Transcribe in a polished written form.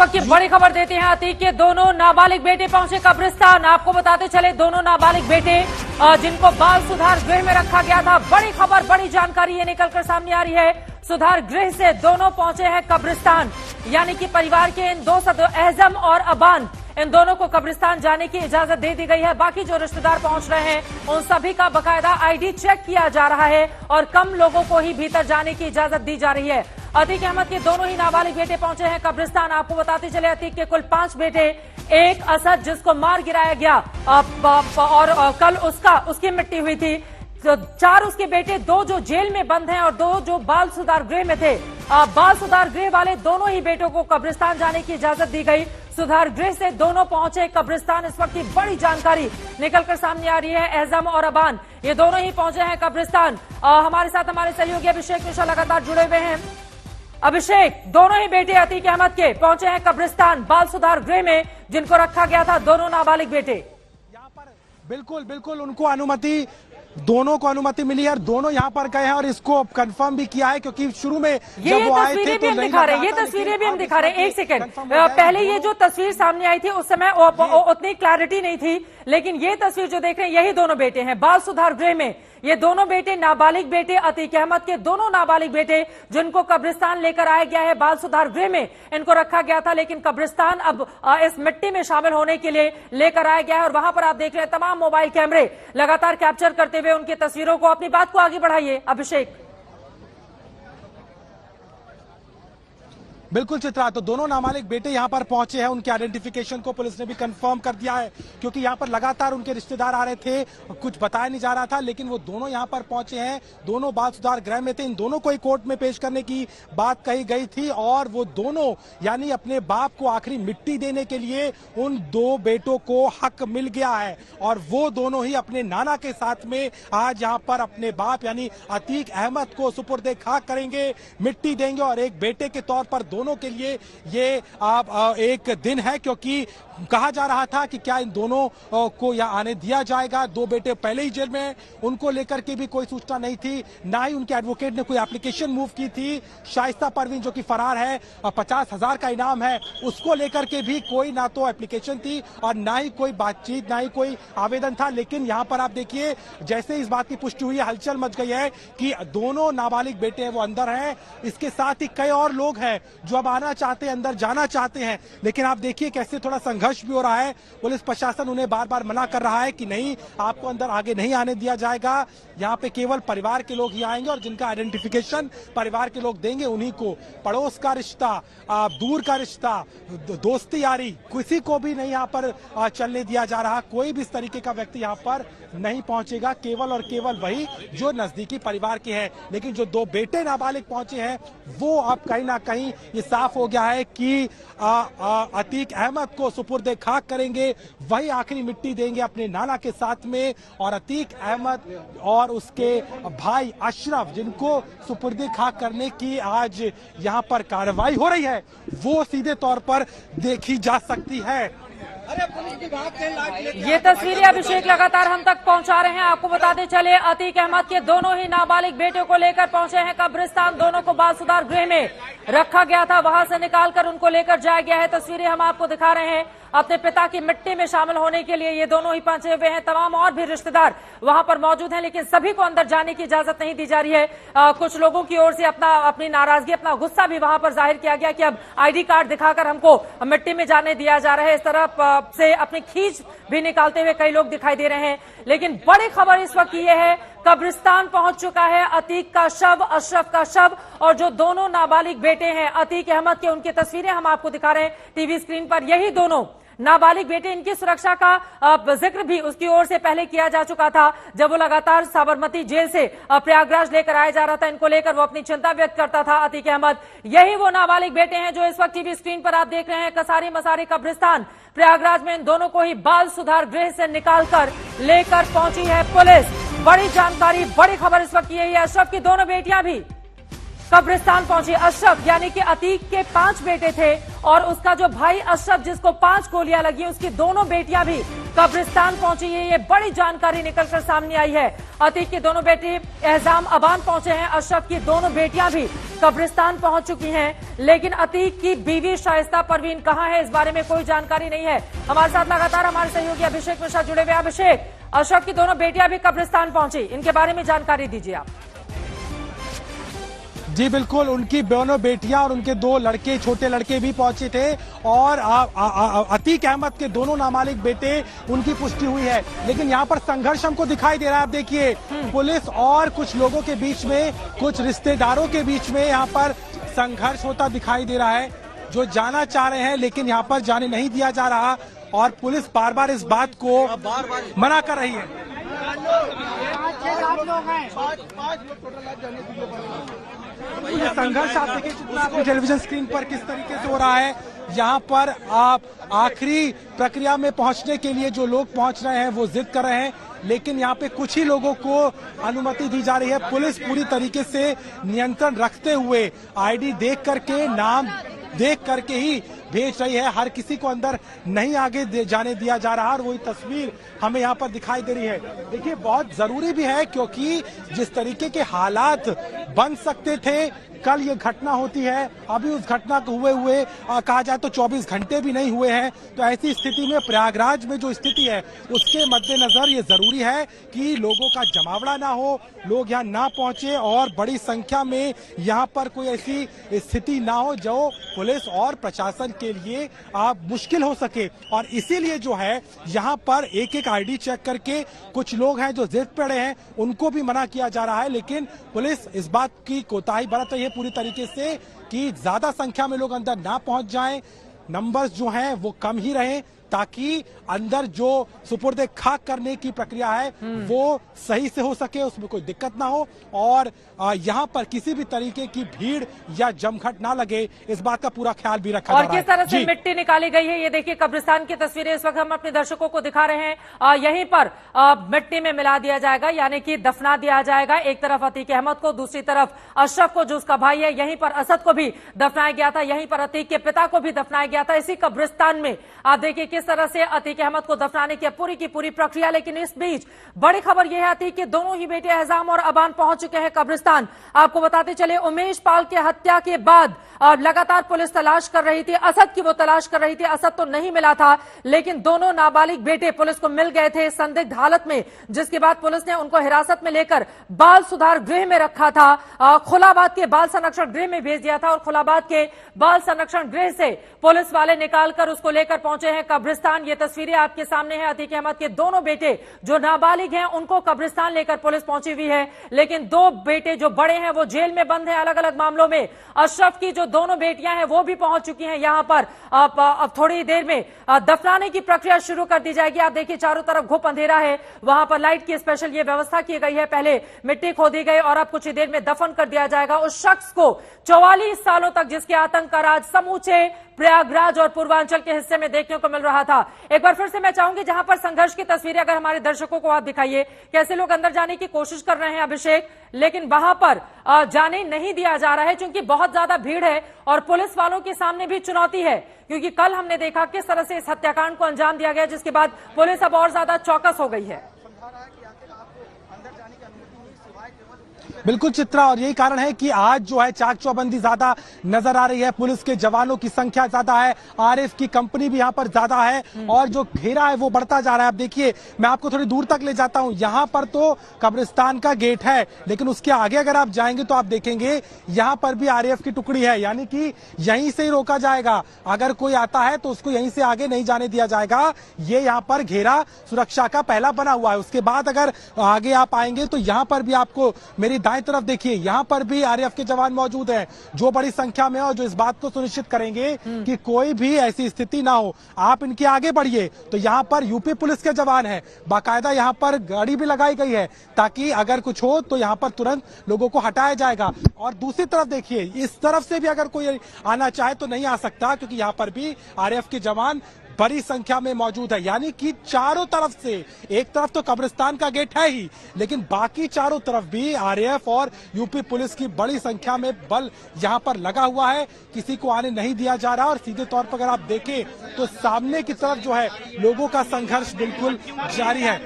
वक्त की बड़ी खबर देते हैं। अतीक के दोनों नाबालिग बेटे पहुंचे कब्रिस्तान। आपको बताते चले दोनों नाबालिग बेटे जिनको बाल सुधार गृह में रखा गया था। बड़ी खबर, बड़ी जानकारी ये निकलकर सामने आ रही है। सुधार गृह से दोनों पहुंचे हैं कब्रिस्तान, यानी कि परिवार के इन दो सदस्य एहजम और अबान, इन दोनों को कब्रिस्तान जाने की इजाजत दे दी गई है। बाकी जो रिश्तेदार पहुंच रहे हैं उन सभी का बकायदा आईडी चेक किया जा रहा है और कम लोगों को ही भीतर जाने की इजाजत दी जा रही है। अतीक अहमद के दोनों ही नाबालिग बेटे पहुंचे हैं कब्रिस्तान। आपको बताते चले अतीक के कुल 5 बेटे, एक असद जिसको मार गिराया गया और कल उसकी मिट्टी हुई थी, तो 4 उसके बेटे, 2 जो जेल में बंद हैं और 2 जो बाल सुधार गृह में थे। बाल सुधार गृह वाले दोनों ही बेटों को कब्रिस्तान जाने की इजाजत दी गई। सुधार गृह से दोनों पहुंचे कब्रिस्तान। इस वक्त की बड़ी जानकारी निकलकर सामने आ रही है। एहजम और अबान ये दोनों ही पहुंचे हैं कब्रिस्तान। हमारे साथ हमारे सहयोगी अभिषेक मिश्रा लगातार जुड़े हुए हैं। अभिषेक, दोनों ही बेटे अतीक अहमद के पहुंचे हैं कब्रिस्तान बाल सुधार गृह में, जिनको रखा गया था, दोनों नाबालिग बेटे। यहाँ पर बिल्कुल उनको अनुमति, दोनों को अनुमति मिली है और दोनों यहाँ पर गए हैं और इसको कंफर्म भी किया है, क्योंकि शुरू में जब वो आए थे तो हम दिखा रहे हैं, ये तस्वीरें भी हम दिखा रहे हैं। एक सेकंड पहले ये जो तस्वीर सामने आई थी उस समय उतनी क्लैरिटी नहीं थी, लेकिन ये तस्वीर जो देख रहे हैं यही दोनों बेटे हैं बाल सुधार गृह में। ये दोनों बेटे नाबालिग बेटे, अतीक अहमद के दोनों नाबालिग बेटे, जिनको कब्रिस्तान लेकर आया गया है। बाल सुधार गृह में इनको रखा गया था, लेकिन कब्रिस्तान अब इस मिट्टी में शामिल होने के लिए लेकर आया गया है। और वहां पर आप देख रहे हैं तमाम मोबाइल कैमरे लगातार कैप्चर करते हुए उनकी तस्वीरों को। अपनी बात को आगे बढ़ाइए अभिषेक। बिल्कुल चित्रा, तो दोनों नाबालिग बेटे यहाँ पर पहुंचे हैं। उनके आइडेंटिफिकेशन को पुलिस ने भी कंफर्म कर दिया है, क्योंकि यहाँ पर लगातार उनके रिश्तेदार आ रहे थे, कुछ बताया नहीं जा रहा था, लेकिन वो दोनों यहाँ पर पहुंचे हैं। दोनों बाल सुधार गृह में थे। इन दोनों को ही कोर्ट में पेश करने की बात कही गई थी और वो दोनों यानी अपने बाप को आखिरी मिट्टी देने के लिए उन 2 बेटों को हक मिल गया है और वो दोनों ही अपने नाना के साथ में आज यहाँ पर अपने बाप यानी अतीक अहमद को सुपुर्दे खाक करेंगे, मिट्टी देंगे। और एक बेटे के तौर पर दोनों के लिए ये एक दिन है, क्योंकि कहा जा रहा था कि क्या इन दोनों को यहाँ आने दिया जाएगा। 2 बेटे पहले ही जेल में, उनको लेकर के भी कोई सूचना नहीं थी, ना ही उनके एडवोकेट ने कोई एप्लीकेशन मूव की थी। शाइस्ता परवीन जो कि फरार है, 50,000 का इनाम है, उसको लेकर के भी कोई ना तो एप्लीकेशन थी और ना ही कोई बातचीत, ना ही कोई आवेदन था। लेकिन यहाँ पर आप देखिए, जैसे इस बात की पुष्टि हुई है, हलचल मच गई है कि दोनों नाबालिग बेटे हैं वो अंदर हैं। इसके साथ ही कई और लोग हैं जो अब आना चाहते हैं, अंदर जाना चाहते हैं, लेकिन आप देखिए कैसे थोड़ा संघर्ष भी हो रहा है। पुलिस प्रशासन उन्हें बार बार मना कर रहा है कि नहीं, आपको अंदर आगे नहीं आने दिया जाएगा। यहाँ पे केवल परिवार के लोग ही आएंगे और जिनका आइडेंटिफिकेशन परिवार के लोग देंगे उन्हीं को। पड़ोस का रिश्ता, दूर का रिश्ता, दोस्ती यारी, किसी को भी नहीं यहाँ पर चलने दिया जा रहा। कोई भी इस तरीके का व्यक्ति यहाँ पर नहीं पहुंचेगा, केवल और केवल वही जो नजदीकी परिवार के हैं। लेकिन जो 2 बेटे नाबालिग पहुंचे हैं वो अब कहीं ना कहीं ये साफ हो गया है कि अतीक अहमद को सुपुर्दे खाक करेंगे, वही आखिरी मिट्टी देंगे अपने नाना के साथ में। और अतीक अहमद और उसके भाई अशरफ, जिनको सुपुर्दे खाक करने की आज यहाँ पर कार्रवाई हो रही है, वो सीधे तौर पर देखी जा सकती है। ये तस्वीरें अभिषेक लगातार हम तक पहुंचा रहे हैं। आपको बताते चले अतीक अहमद के दोनों ही नाबालिग बेटों को लेकर पहुंचे हैं कब्रिस्तान। दोनों को बाल सुधार गृह में रखा गया था, वहां से निकालकर उनको लेकर जाया गया है। तस्वीरें हम आपको दिखा रहे हैं। अपने पिता की मिट्टी में शामिल होने के लिए ये दोनों ही पहुंचे हुए हैं। तमाम और भी रिश्तेदार वहां पर मौजूद हैं, लेकिन सभी को अंदर जाने की इजाजत नहीं दी जा रही है। कुछ लोगों की ओर से अपनी नाराजगी, अपना गुस्सा भी वहां पर जाहिर किया गया कि अब आईडी कार्ड दिखाकर हमको मिट्टी में जाने दिया जा रहा है। इस तरह से अपनी खींच भी निकालते हुए कई लोग दिखाई दे रहे हैं। लेकिन बड़ी खबर इस वक्त ये है, कब्रिस्तान पहुंच चुका है अतीक का शव, अशरफ का शव, और जो दोनों नाबालिग बेटे हैं अतीक अहमद के, उनकी तस्वीरें हम आपको दिखा रहे हैं टीवी स्क्रीन पर। यही दोनों नाबालिग बेटे, इनकी सुरक्षा का जिक्र भी उसकी ओर से पहले किया जा चुका था जब वो लगातार साबरमती जेल से प्रयागराज लेकर आया जा रहा था। इनको लेकर वो अपनी चिंता व्यक्त करता था अतीक अहमद। यही वो नाबालिग बेटे हैं जो इस वक्त टीवी स्क्रीन पर आप देख रहे हैं। कसारी मसारी कब्रिस्तान प्रयागराज में इन दोनों को ही बाल सुधार गृह से निकालकर लेकर पहुंची है पुलिस। बड़ी जानकारी, बड़ी खबर इस वक्त यही है। अशरफ की दोनों बेटियां भी कब्रिस्तान पहुंची। अशरफ यानी कि अतीक के 5 बेटे थे और उसका जो भाई अशरफ जिसको 5 गोलियां लगी, उसकी दोनों बेटियां भी कब्रिस्तान पहुंची है। ये बड़ी जानकारी निकलकर सामने आई है। अतीक के दोनों बेटे एहजाम अबान पहुंचे हैं, अशरफ की दोनों बेटियां भी कब्रिस्तान पहुंच चुकी हैं, लेकिन अतीक की बीवी शाइस्ता परवीन कहां है, इस बारे में कोई जानकारी नहीं है। हमारे साथ लगातार हमारे सहयोगी अभिषेक मिश्रा जुड़े हुए। अभिषेक, अशरफ की दोनों बेटियां भी कब्रिस्तान पहुंची, इनके बारे में जानकारी दीजिए आप। जी बिल्कुल, उनकी दोनों बेटियां और उनके 2 लड़के, छोटे लड़के भी पहुंचे थे और अतीक अहमद के दोनों नाबालिग बेटे, उनकी पुष्टि हुई है। लेकिन यहाँ पर संघर्ष हमको दिखाई दे रहा है। आप देखिए, पुलिस और कुछ लोगों के बीच में, कुछ रिश्तेदारों के बीच में यहाँ पर संघर्ष होता दिखाई दे रहा है, जो जाना चाह रहे हैं लेकिन यहाँ पर जाने नहीं दिया जा रहा और पुलिस बार बार इस बात को मना कर रही है। ये संघर्ष आप देखिए आपकी टेलीविजन स्क्रीन पर किस तरीके से हो रहा है। यहाँ पर आप आखिरी प्रक्रिया में पहुंचने के लिए जो लोग पहुंच रहे हैं वो जिद कर रहे हैं, लेकिन यहाँ पे कुछ ही लोगों को अनुमति दी जा रही है। पुलिस पूरी तरीके से नियंत्रण रखते हुए आईडी देख करके, नाम देख करके ही भेज रही है। हर किसी को अंदर नहीं आगे जाने दिया जा रहा और वही तस्वीर हमें यहाँ पर दिखाई दे रही है। देखिए, बहुत जरूरी भी है क्योंकि जिस तरीके के हालात बन सकते थे, कल ये घटना होती है, अभी उस घटना को हुए कहा जाए तो 24 घंटे भी नहीं हुए हैं। तो ऐसी स्थिति में प्रयागराज में जो स्थिति है उसके मद्देनजर ये जरूरी है कि लोगों का जमावड़ा ना हो, लोग यहाँ ना पहुंचे और बड़ी संख्या में यहाँ पर कोई ऐसी स्थिति ना हो जो पुलिस और प्रशासन के लिए मुश्किल हो सके। और इसीलिए जो है यहाँ पर एक एक आईडी चेक करके कुछ लोग हैं जो जिद पे हैं, उनको भी मना किया जा रहा है। लेकिन पुलिस इस बात की कोताही बरत रही है पूरी तरीके से कि ज्यादा संख्या में लोग अंदर ना पहुंच जाएं, नंबर्स जो हैं वो कम ही रहें, ताकि अंदर जो सुपुर्द खाक करने की प्रक्रिया है वो सही से हो सके, उसमें कोई दिक्कत ना हो और यहाँ पर किसी भी तरीके की भीड़ या जमघट ना लगे, इस बात का पूरा ख्याल भी रखा जा रहा है। और किस तरह से मिट्टी निकाली गई है, ये देखिए कब्रिस्तान की तस्वीरें इस वक्त हम अपने दर्शकों को दिखा रहे हैं। यहीं पर मिट्टी में मिला दिया जाएगा, यानी कि दफना दिया जाएगा। एक तरफ अतीक अहमद को, दूसरी तरफ अशरफ को जो उसका भाई है, यहीं पर असद को भी दफनाया गया था, यहीं पर अतीक के पिता को भी दफनाया गया था। इसी कब्रिस्तान में आप देखिए किस तरह से अतीक अहमद को दफनाने की पूरी प्रक्रिया। लेकिन इस बीच बड़ी खबर यह है, अतीक के दोनों ही बेटे एहजाम और अबान पहुंच चुके हैं कब्रिस्तान। आपको बताते चले, उमेश पाल के हत्या के बाद लगातार पुलिस तलाश कर रही थी, असद की वो तलाश कर रही थी। असद तो नहीं मिला था, लेकिन दोनों नाबालिग बेटे पुलिस को मिल गए थे संदिग्ध हालत में, जिसके बाद पुलिस ने उनको हिरासत में लेकर बाल सुधार गृह में रखा था। खुलाबाद के बाल संरक्षण गृह में भेज दिया था और खुलाबाद के बाल संरक्षण गृह से पुलिस वाले निकालकर उसको लेकर पहुंचे हैं कब्रिस्तान। ये तस्वीरें आपके सामने हैं। अतीक अहमद के दोनों बेटे जो नाबालिग हैं उनको कब्रिस्तान लेकर पुलिस पहुंची हुई है, लेकिन 2 बेटे जो बड़े हैं वो जेल में बंद हैं अलग अलग मामलों में। अशरफ की जो दोनों बेटियां हैं वो भी पहुंच चुकी हैं यहां पर। अब थोड़ी देर में दफनाने की प्रक्रिया शुरू कर दी जाएगी। आप देखिए चारों तरफ घुप अंधेरा है, वहां पर लाइट की स्पेशल ये व्यवस्था की गई है। पहले मिट्टी खोदी गई और अब कुछ ही देर में दफन कर दिया जाएगा उस शख्स को 44 सालों तक जिसके आतंक का राज समूचे प्रयागराज और पूर्वांचल के हिस्से में देखने को मिल रहा था। एक बार फिर से मैं चाहूंगी जहां पर संघर्ष की तस्वीरें अगर हमारे दर्शकों को आप दिखाइए, कैसे लोग अंदर जाने की कोशिश कर रहे हैं अभिषेक, लेकिन वहां पर जाने नहीं दिया जा रहा है क्योंकि बहुत ज्यादा भीड़ है और पुलिस वालों के सामने भी चुनौती है। क्योंकि कल हमने देखा किस तरह से इस हत्याकांड को अंजाम दिया गया, जिसके बाद पुलिस अब और ज्यादा चौकस हो गई है। बिल्कुल चित्रा, और यही कारण है कि आज जो है चाक चौबंदी ज्यादा नजर आ रही है, पुलिस के जवानों की संख्या ज्यादा है, आरएफ की कंपनी भी यहाँ पर ज्यादा है और जो घेरा है वो बढ़ता जा रहा है। आप देखिए, मैं आपको थोड़ी दूर तक ले जाता हूँ। यहाँ पर तो कब्रिस्तान का गेट है, लेकिन उसके आगे अगर आप जाएंगे तो आप देखेंगे यहाँ पर भी आरएफ की टुकड़ी है, यानी कि यहीं से ही रोका जाएगा। अगर कोई आता है तो उसको यहीं से आगे नहीं जाने दिया जाएगा। ये यहाँ पर घेरा सुरक्षा का पहला बना हुआ है। उसके बाद अगर आगे आप आएंगे तो यहाँ पर भी आपको, मेरी दाएं तरफ देखिए, यहाँ पर भी आरएएफ के जवान मौजूद हैं जो बड़ी संख्या में और जो इस बात को सुनिश्चित करेंगे कि कोई भी ऐसी स्थिति ना हो। आप इनके आगे बढ़िए तो यहाँ पर यूपी पुलिस के जवान हैं, बाकायदा यहाँ पर गाड़ी भी लगाई गई है ताकि अगर कुछ हो तो यहाँ पर तुरंत लोगों को हटाया जाएगा। और दूसरी तरफ देखिए, इस तरफ से भी अगर कोई आना चाहे तो नहीं आ सकता क्योंकि यहाँ पर भी आरएएफ के जवान बड़ी संख्या में मौजूद है। यानी कि चारों तरफ से, एक तरफ तो कब्रिस्तान का गेट है ही, लेकिन बाकी चारों तरफ भी आरएएफ और यूपी पुलिस की बड़ी संख्या में बल यहां पर लगा हुआ है। किसी को आने नहीं दिया जा रहा और सीधे तौर पर अगर आप देखें तो सामने की तरफ जो है लोगों का संघर्ष बिल्कुल जारी है।